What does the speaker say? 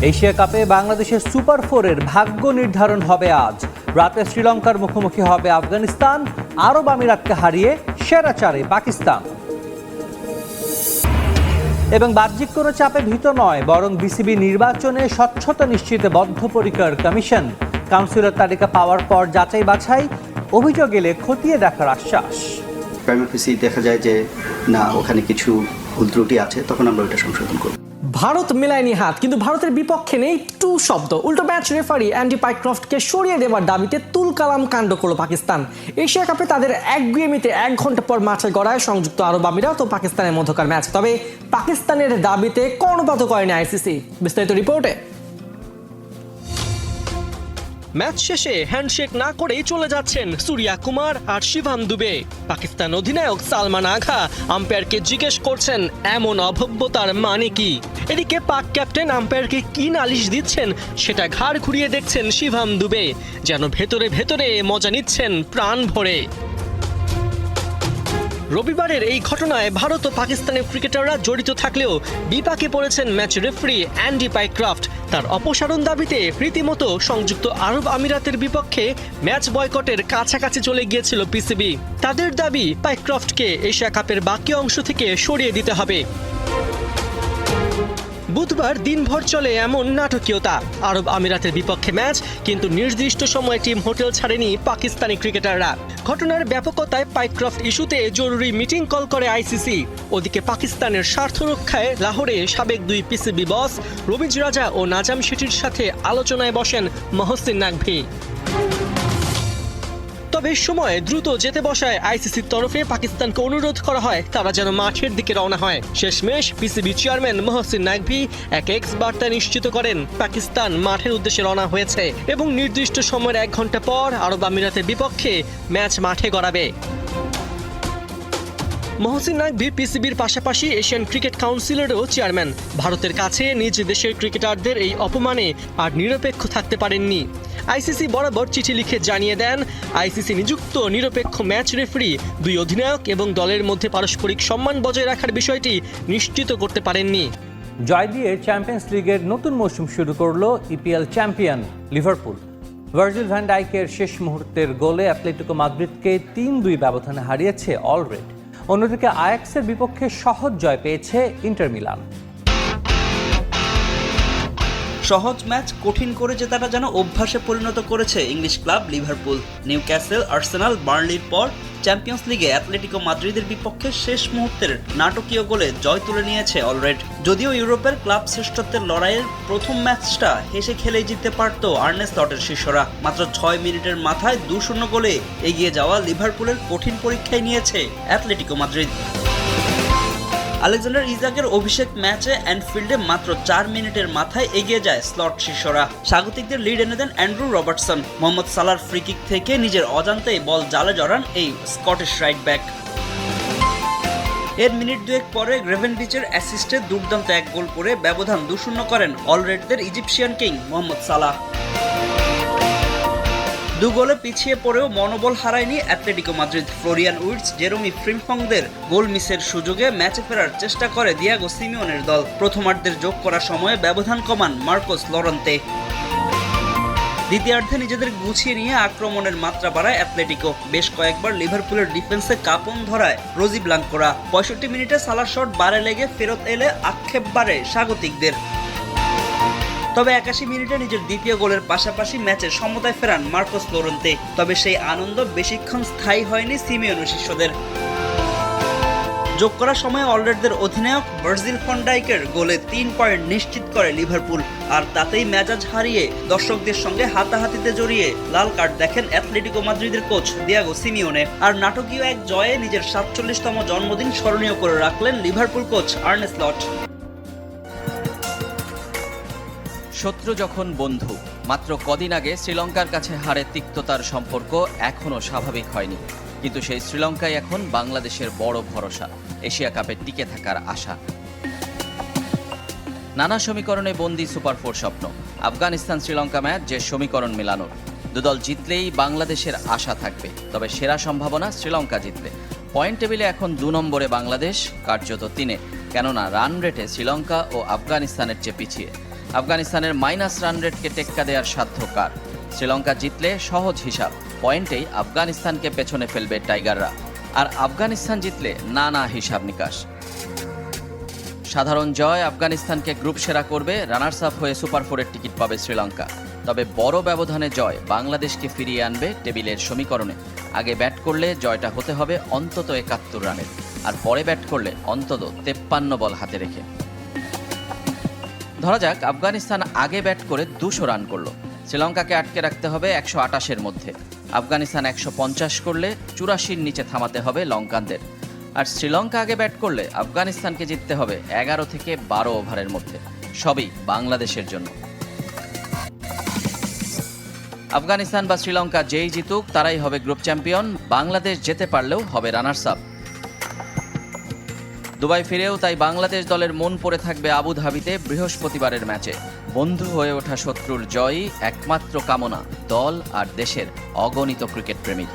Asia কাপে বাংলাদেশের super ফোরের ভাগ্য নির্ধারণ হবে আজ। রাতে শ্রীলঙ্কার মুখোমুখি হবে আফগানিস্তান, আরব আমিরাতকে হারিয়ে সেরা চারে পাকিস্তান। এবং বাহ্যিক কোনো চাপে ভীত নয়, বরং বিসিবি নির্বাচনে স্বচ্ছতা নিশ্চিতে বদ্ধপরিকর কমিশন। কাউন্সিলর তালিকা পাওয়ার পর যাচাই বাছাই, অভিযোগ এলে খতিয়ে দেখার আশ্বাস। প্রাইমারি ফেসি দেখা যায় যে না, ওখানে কিছু ভুল ত্রুটি আছে, তখন আমরা ওটা সংশোধন করব। ভারত মেলায়নি হাত, কিন্তু ভারতের বিপক্ষে নেই টু শব্দ। উল্টো ম্যাচ রেফারি অ্যান্ডি পাইক্রফটকে সরিয়ে দেওয়ার দাবিতে তুলকালাম কাণ্ড করল পাকিস্তান। এশিয়া কাপে তাদের একগুয়েমিতে 1 ঘন্টা পর মাঠে গড়ায় সংযুক্ত আরব আমিরাত ও পাকিস্তানের মধ্যকার ম্যাচ। তবে পাকিস্তানের দাবিতে কর্ণপাতও করেনি আইসিসি। বিস্তারিত রিপোর্টে। ম্যাচ শেষে হ্যান্ডশেক না করেই চলে যাচ্ছেন সূর্যা কুমার আর শিভাম দুবে। পাকিস্তান অধিনায়ক সালমান আগা আম্পায়ারকে জিজ্ঞেস করছেন এমন অভব্যতার মানে কি। এদিকে পাক ক্যাপ্টেন আম্পায়ারকে কি নালিশ দিচ্ছেন সেটা ঘাড় ঘুরিয়ে দেখছেন শিভাম দুবে, যেন ভেতরে ভেতরে মজা নিচ্ছেন প্রাণ ভরে। রবিবারের এই ঘটনায় ভারত ও পাকিস্তানের ক্রিকেটাররা জড়িত থাকলেও বিপাকে পড়েছেন ম্যাচ রেফারি অ্যান্ডি পাইক্রফট। তার অপসারণ দাবিতে রীতিমতো সংযুক্ত আরব আমিরাতের বিপক্ষে ম্যাচ বয়কটের কাছাকাছি চলে গিয়েছিল পিসিবি। তাদের দাবি পাইক্রফটকে এশিয়া কাপের বাকি অংশ থেকে সরিয়ে দিতে হবে। বুধবার দিনভর চলে এমন নাটকীয়তা। আরব আমিরাতের বিপক্ষে ম্যাচ, কিন্তু নির্দিষ্ট সময়ে টিম হোটেল ছাড়েনি পাকিস্তানি ক্রিকেটাররা। ঘটনার ব্যাপকতায় পাইক্রফট ইস্যুতে জরুরি মিটিং কল করে আইসিসি। ওদিকে পাকিস্তানের স্বার্থ রক্ষায় লাহোরে সাবেক 2 পিসিবি বস রমিজ রাজা ও নাজাম শেঠির সাথে আলোচনায় বসেন মহসিন নাকভি। তবে সময় দ্রুত যেতে বসায় আইসিসির তরফে পাকিস্তানকে অনুরোধ করা হয় তারা যেন মাঠের দিকে রওনা হয়। শেষমেশ পিসিবি চেয়ারম্যান মহসিন নাকভি এক এক্স বার্তায় নিশ্চিত করেন পাকিস্তান মাঠের উদ্দেশ্যে রওনা হয়েছে এবং নির্দিষ্ট সময়ের 1 ঘন্টা পর আরব আমিরাতের বিপক্ষে ম্যাচ মাঠে গড়াবে। মহসিন নাকভি পিসিবির পাশাপাশি এশিয়ান ক্রিকেট কাউন্সিলেরও চেয়ারম্যান। ভারতের কাছে নিজ দেশের ক্রিকেটারদের এই অপমানে আর নিরপেক্ষ থাকতে পারেননি। আইসিসি বরাবর চিঠি লিখে জানিয়ে দেন আইসিসি নিযুক্ত নিরপেক্ষ ম্যাচ রেফারি 2 অধিনায়ক এবং দলের মধ্যে পারস্পরিক সম্মান বজায় রাখার বিষয়টি নিশ্চিত করতে পারেননি। জয় দিয়ে চ্যাম্পিয়ন্স লিগের নতুন মৌসুম শুরু করলো EPL champion Liverpool. Virgil van ডাইকের শেষ মুহূর্তের গোলে অ্যাটলেটিকো মাদ্রিদকে 3-2 ব্যবধানে হারিয়েছে অলরেড। অন্যদিকে আয়াক্সের বিপক্ষে সহজ জয় পেয়েছে ইন্টার মিলান। সহজ ম্যাচ কঠিন করে জেতাটা যেন অভ্যাসে পরিণত করেছে English club Liverpool. Newcastle, Arsenal, বার্নলির পর চ্যাম্পিয়ন্স লিগে অ্যাটলেটিকো মাদ্রিদের বিপক্ষে শেষ মুহূর্তের নাটকীয় গোলে জয় তুলে নিয়েছে অলরেড। যদিও ইউরোপের ক্লাব শ্রেষ্ঠত্বের লড়াইয়ের প্রথম ম্যাচটা হেসে খেলেই জিততে পারত আর্নে স্লটের শিষ্যরা। মাত্র 6 মিনিটের মাথায় 2-0 গোলে এগিয়ে যাওয়া লিভারপুলের কঠিন পরীক্ষায় নিয়েছে অ্যাটলেটিকো মাদ্রিদ। আলেকজান্ডার ইজাকের অভিষেক ম্যাচে অ্যানফিল্ডে মাত্র 4 মিনিটের মাথায় এগিয়ে যায় স্লট শিষ্যরা। স্বাগতিকদের লিড এনে দেন অ্যান্ড্রু রবার্টসন। মোহাম্মদ সালার ফ্রিকিক থেকে নিজের অজান্তেই বল জালে জড়ান এই স্কটিশ রাইট ব্যাক। এর মিনিট 2 পরে গ্রেভেনভিচের অ্যাসিস্টে দুর্দান্ত 1 গোল করে ব্যবধান 2-0 করেন অলরেডদের ইজিপশিয়ান কিং মোহাম্মদ সালাহ। 2 গোলে পিছিয়ে পড়েও মনোবল হারায়নি Atletico Madrid. Florian Wirtz, Jeremie ফ্রিম্পংদের গোল মিসের সুযোগে ম্যাচে ফেরার চেষ্টা করে দিয়াগো সিমিওনের দল। প্রথমার্ধের যোগ করা সময়ে ব্যবধান কমান মার্কোস লরেন্তে। দ্বিতীয়ার্ধে নিজেদের গুছিয়ে নিয়ে আক্রমণের মাত্রা বাড়ায় অ্যাটলেটিকো। বেশ কয়েকবার লিভারপুলের ডিফেন্সে কাঁপন ধরায় রোজি ব্লাঙ্কোরা। 65 মিনিটে সালার শট বারে লেগে ফেরত এলে আক্ষেপ বাড়ে স্বাগতিকদের। তবে 81 মিনিটে নিজের দ্বিতীয় গোলের পাশাপাশি ম্যাচের সমতায় ফেরান মার্কোস লোরেন্তে। তবে সেই আনন্দ বেশিক্ষণ স্থায়ী হয়নি সিমিওনো শিষ্যদের। যোগ করার সময় অলরেডদের অধিনায়ক ভার্জিল ভ্যান ডাইকের গোলে 3 পয়েন্ট নিশ্চিত করে লিভারপুল। আর তাতেই মেজাজ হারিয়ে দর্শকদের সঙ্গে হাতাহাতিতে জড়িয়ে লাল কার্ড দেখেন অ্যাটলেটিকো মাদ্রিদের কোচ দিয়াগো সিমিওনে। আর নাটকীয় এক জয়ে নিজের 47তম জন্মদিন স্মরণীয় করে রাখলেন লিভারপুল কোচ আর্নে স্লট। শত্রু যখন বন্ধু। মাত্র কদিন আগে শ্রীলঙ্কার কাছে হারে তিক্ততার সম্পর্ক এখনও স্বাভাবিক হয়নি, কিন্তু সেই শ্রীলঙ্কায় এখন বাংলাদেশের বড় ভরসা, এশিয়া কাপে টিকে থাকার আশা। নানা সমীকরণে বন্দী সুপার 4 স্বপ্ন। আফগানিস্তান শ্রীলঙ্কা ম্যাচ যে সমীকরণ মেলানোর। দুদল জিতলেই বাংলাদেশের আশা থাকবে, তবে সেরা সম্ভাবনা শ্রীলঙ্কা জিতলে। পয়েন্ট টেবিলে এখন 2 নম্বরে বাংলাদেশ, কার্যত 3-এ, কেননা রান রেটে শ্রীলঙ্কা ও আফগানিস্তানের চেয়ে পিছিয়ে। আফগানিস্তানের মাইনাস রান রেটকে টেক্কা দেওয়ার সাধ্য কার? শ্রীলঙ্কা জিতলে সহজ হিসাব, পয়েন্টেই আফগানিস্তানকে পেছনে ফেলবে টাইগাররা। আর আফগানিস্তান জিতলে নানা হিসাব নিকাশ। সাধারণ জয় আফগানিস্তানকে গ্রুপ সেরা করবে, রানার্স আপ হয়ে সুপার ফোরের টিকিট পাবে শ্রীলঙ্কা। তবে বড় ব্যবধানে জয় বাংলাদেশকে ফিরিয়ে আনবে টেবিলের সমীকরণে। আগে ব্যাট করলে জয়টা হতে হবে অন্তত ৭১ রানের, আর পরে ব্যাট করলে অন্তত ৫৩ বল হাতে রেখে। ধরা যাক আফগানিস্তান আগে ব্যাট করে ২০০ রান করলো, শ্রীলঙ্কাকে আটকে রাখতে হবে ১২৮-এর মধ্যে। আফগানিস্তান ১৫০ করলে ৮৪-র নিচে থামাতে হবে লঙ্কানদের। আর শ্রীলঙ্কা আগে ব্যাট করলে আফগানিস্তানকে জিততে হবে ১১ থেকে ১২ ওভারের মধ্যে। সবই বাংলাদেশের জন্য। আফগানিস্তান বা শ্রীলঙ্কা যেই জিতুক তারাই হবে গ্রুপ চ্যাম্পিয়ন, বাংলাদেশ যেতে পারলেও হবে রানার্স আপ। দুবাই ফিরেও তাই বাংলাদেশ দলের মন পড়ে থাকবে আবুধাবিতে বৃহস্পতিবারের ম্যাচে। বন্ধু হয়ে ওঠা শত্রুর জয়ই একমাত্র কামনা দল আর দেশের অগণিত ক্রিকেট প্রেমীর।